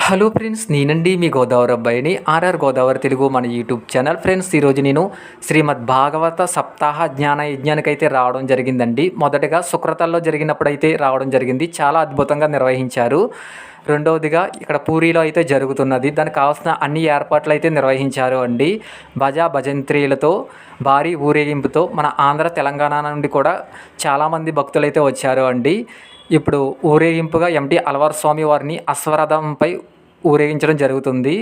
Hello friends, నేనండి మీ గోదావరి అబ్బాయిని. RR Godavari Telugu మన యూట్యూబ్ ఛానల్. ఫ్రెండ్స్, ఈరోజు నేను శ్రీమద్ భాగవత సప్తాహ జ్ఞాన యజ్ఞానికైతే రావడం జరిగిందండి. మొదటగా సుక్రతల్లో జరిగినప్పుడైతే రావడం జరిగింది. చాలా అద్భుతంగా నిర్వహించారు. రెండవదిగా ఇక్కడ పూరిలో అయితే జరుగుతున్నది. దానికి కావాల్సిన అన్ని ఏర్పాట్లు అయితే నిర్వహించారు అండి. భజంత్రీలతో భారీ ఊరేగింపుతో మన ఆంధ్ర తెలంగాణ నుండి కూడా చాలామంది భక్తులైతే వచ్చారు అండి. ఇప్పుడు ఊరేగింపుగా ఎంటీ అల్వార్ స్వామి వారిని అశ్వరథంపై ఊరేగించడం జరుగుతుంది.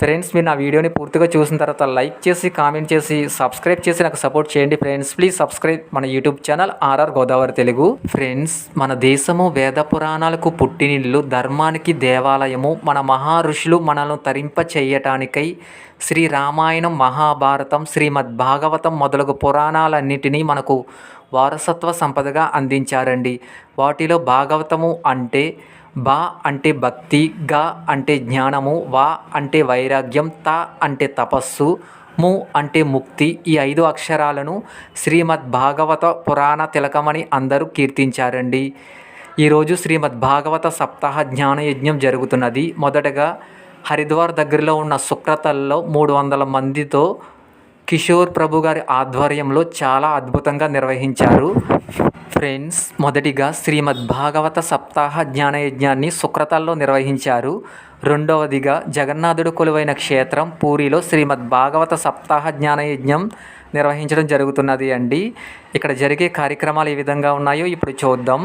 ఫ్రెండ్స్, మీరు నా వీడియోని పూర్తిగా చూసిన తర్వాత లైక్ చేసి, కామెంట్ చేసి, సబ్స్క్రైబ్ చేసి నాకు సపోర్ట్ చేయండి ఫ్రెండ్స్. ప్లీజ్ సబ్స్క్రైబ్ మన YouTube channel RR Godavari Telugu. Friends, మన దేశము వేద పురాణాలకు పుట్టినిల్లు, ధర్మానికి దేవాలయము. మన మహా ఋషులు మనల్ని తరింప చేయటానికై శ్రీ రామాయణం, మహాభారతం, శ్రీమద్ భాగవతం మొదలగు పురాణాలన్నిటినీ మనకు వారసత్వ సంపదగా అందించారండి. వాటిలో భాగవతము అంటే బా అంటే భక్తి, గా అంటే జ్ఞానము, వా అంటే వైరాగ్యం, తా అంటే తపస్సు, ము అంటే ముక్తి. ఈ 5 అక్షరాలను శ్రీమద్ భాగవత పురాణ తిలకమని అందరూ కీర్తించారండి. ఈరోజు శ్రీమద్ భాగవత సప్తాహ జ్ఞాన యజ్ఞం జరుగుతున్నది. మొదటగా హరిద్వార్ దగ్గరలో ఉన్న సుక్రతల్లో 300 మందితో కిషోర్ ప్రభు గారి ఆధ్వర్యంలో చాలా అద్భుతంగా నిర్వహించారు. ఫ్రెండ్స్, మొదటిగా శ్రీమద్ భాగవత సప్తాహ జ్ఞానయజ్ఞాన్ని సుక్రతల్లో నిర్వహించారు. రెండవదిగా జగన్నాథుడు కొలువైన క్షేత్రం పూరిలో శ్రీమద్ భాగవత సప్తాహ జ్ఞానయజ్ఞం నిర్వహించడం జరుగుతున్నది అండి. ఇక్కడ జరిగే కార్యక్రమాలు ఏ విధంగా ఉన్నాయో ఇప్పుడు చూద్దాం.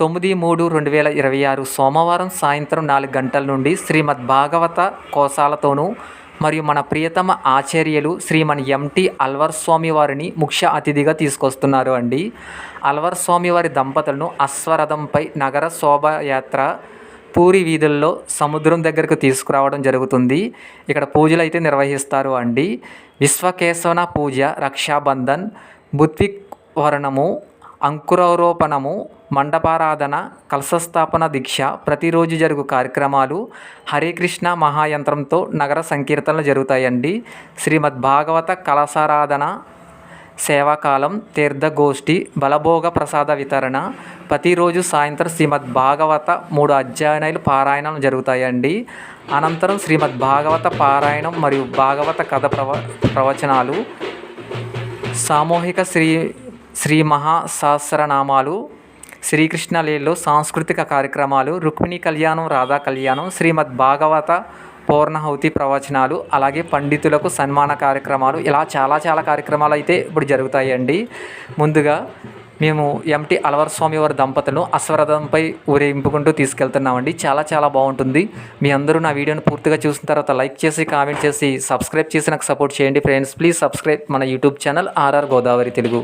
9/3/2026 సోమవారం సాయంత్రం 4 గంటల నుండి శ్రీమద్ భాగవత కోశాలతోనూ మరియు మన ప్రియతమ ఆచార్యులు శ్రీమన్ ఎంటీ అల్వార్ స్వామి వారిని ముఖ్య అతిథిగా తీసుకొస్తున్నారు అండి. అల్వార్ స్వామి వారి దంపతులను అశ్వరథంపై నగర శోభాయాత్ర పూరి వీధుల్లో సముద్రం దగ్గరకు తీసుకురావడం జరుగుతుంది. ఇక్కడ పూజలు అయితే నిర్వహిస్తారు అండి. విశ్వకేశవన పూజ, రక్షాబంధన్, బుద్విక్ వరణము, అంకురారోపణము, మండపారాధన, కలశస్థాపన, దీక్ష, ప్రతిరోజు జరుగు కార్యక్రమాలు, హరే కృష్ణ మహాయంత్రంతో నగర సంకీర్తనలు జరుగుతాయండి. శ్రీమద్ భాగవత కలశారాధన, సేవాకాలం, తీర్థగోష్ఠి, బలభోగ ప్రసాద వితరణ, ప్రతిరోజు సాయంత్రం శ్రీమద్ భాగవత 3 అధ్యాయాలు పారాయణం జరుగుతాయండి. అనంతరం శ్రీమద్ భాగవత పారాయణం మరియు భాగవత కథ ప్రవచనాలు, సామూహిక శ్రీ మహాసహస్రనామాలు, శ్రీకృష్ణ లీలలో సాంస్కృతిక కార్యక్రమాలు, రుక్మిణీ కళ్యాణం, రాధా కళ్యాణం, శ్రీమద్ భాగవత పూర్ణాహుతి ప్రవచనాలు, అలాగే పండితులకు సన్మాన కార్యక్రమాలు, ఇలా చాలా కార్యక్రమాలు అయితే ఇప్పుడు జరుగుతాయండి. ముందుగా మేము ఎంటీ అల్వార్ స్వామి వారి దంపతులను అశ్వరథంపై ఊరేగింపుకుంటూ తీసుకెళ్తున్నామండి. చాలా బాగుంటుంది. మీ అందరూ నా వీడియోని పూర్తిగా చూసిన తర్వాత లైక్ చేసి, కామెంట్ చేసి, సబ్స్క్రైబ్ చేసి నాకు సపోర్ట్ చేయండి ఫ్రెండ్స్. ప్లీజ్ సబ్స్క్రైబ్ మన YouTube channel RR Godavari Telugu.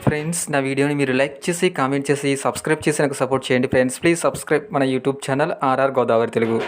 Friends, నా వీడియోని మీరు లైక్ చేసి, కామెంట్ చేసి, సబ్స్క్రైబ్ చేసి నాకు సపోర్ట్ చేయండి ఫ్రెండ్స్. ప్లీజ్ సబ్స్క్రైబ్ మన YouTube channel RR Godavari Telugu.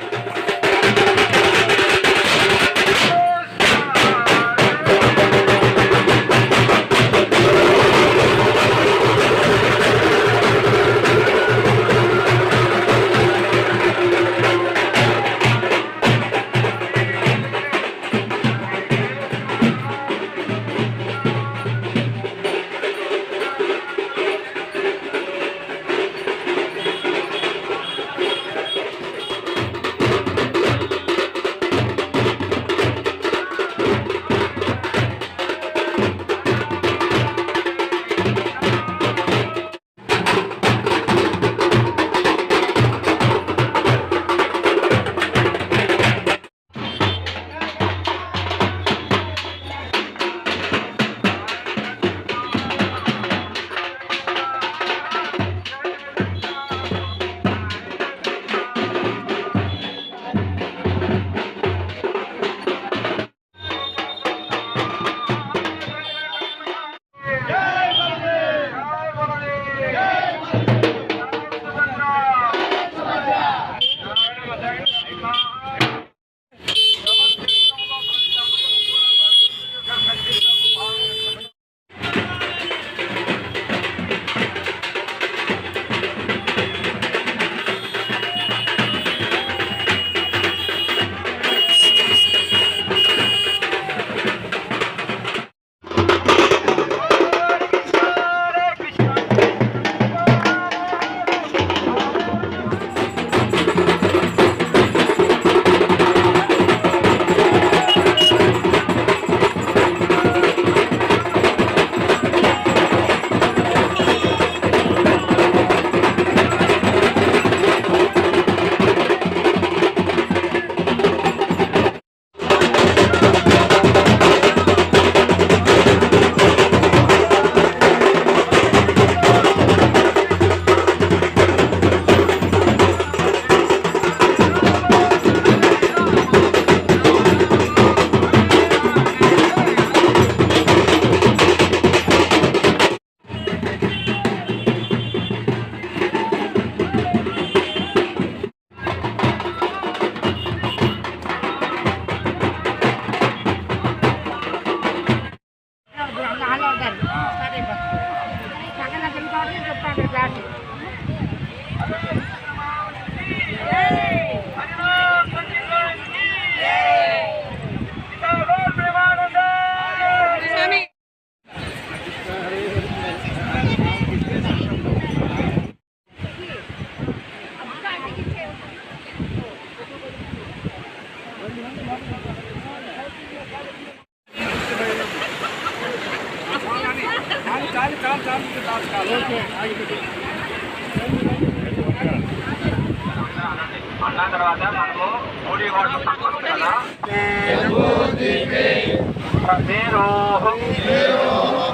అన్న తర్వాత మనము మూడి వాటర్ తక్కువ కదా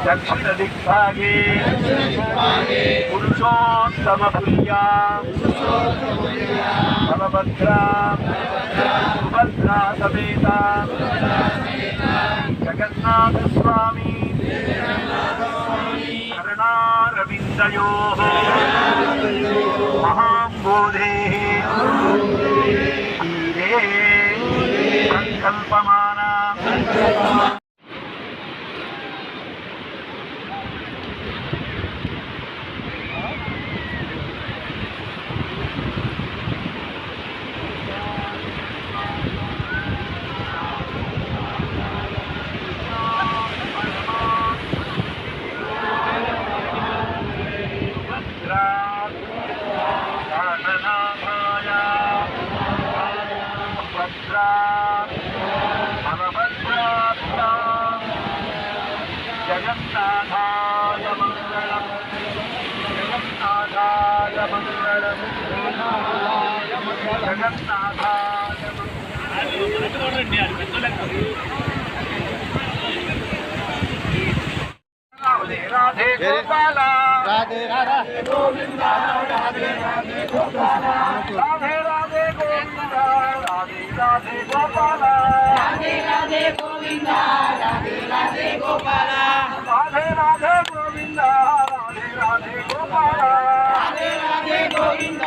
దక్షిణ దిగ్భాగే పురుషోత్తమ పుల్యా బలభద్రా సుభద్రా సమేత జగన్నాథ స్వామి కరుణారవిందయో మహాంబోధే సంకల్పమానా జగన్నాథాయ మంగళం జగన్నాథాయ మంగళం జగన్నాథాయ రాధే గోపాల రాధే రాధే గోవింద రాధే రాధే గోపాల రాధే రాధే గోవింద రాధే రాధే గోపాల రాధే రాధే గోవింద రాధే రాధే గోపాల రాధే రాధే గోవింద రాధే రాధే గోపాల రాధే రాధే గోవింద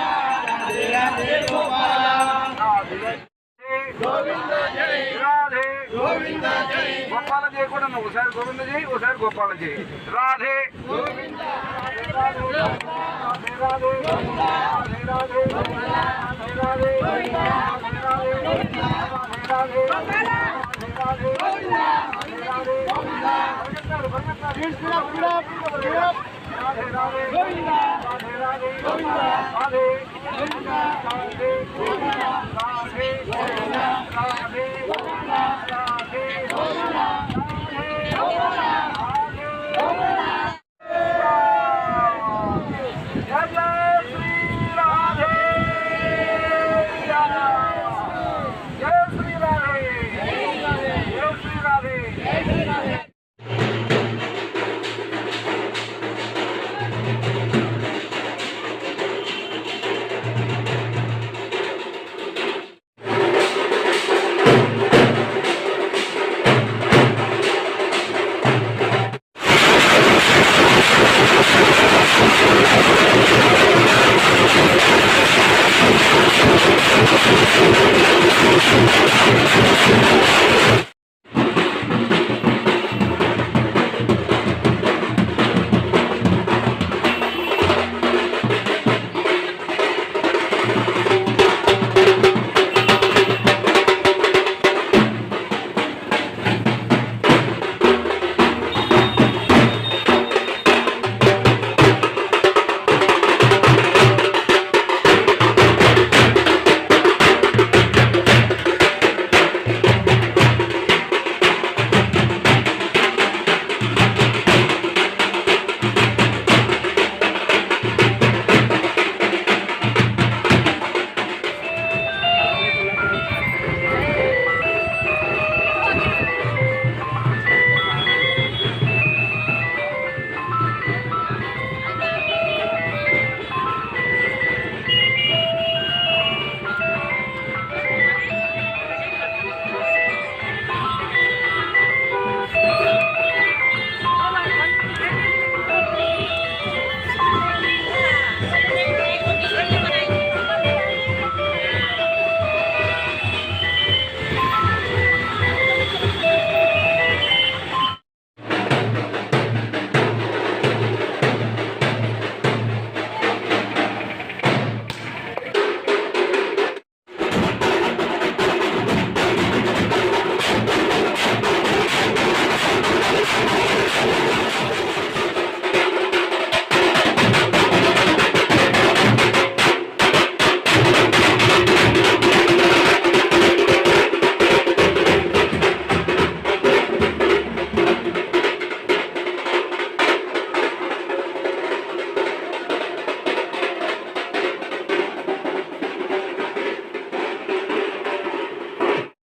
రాధే రాధే గోపాల రాధే గోవింద జై రాధే గోవింద జై గోపాల జై కూడా ఒకసారి గోవింద జై ఒకసారి గోపాల జై రాధే గోవింద రాధే రాధే రాధే రాధే రాధే రాధే రాధే రాధే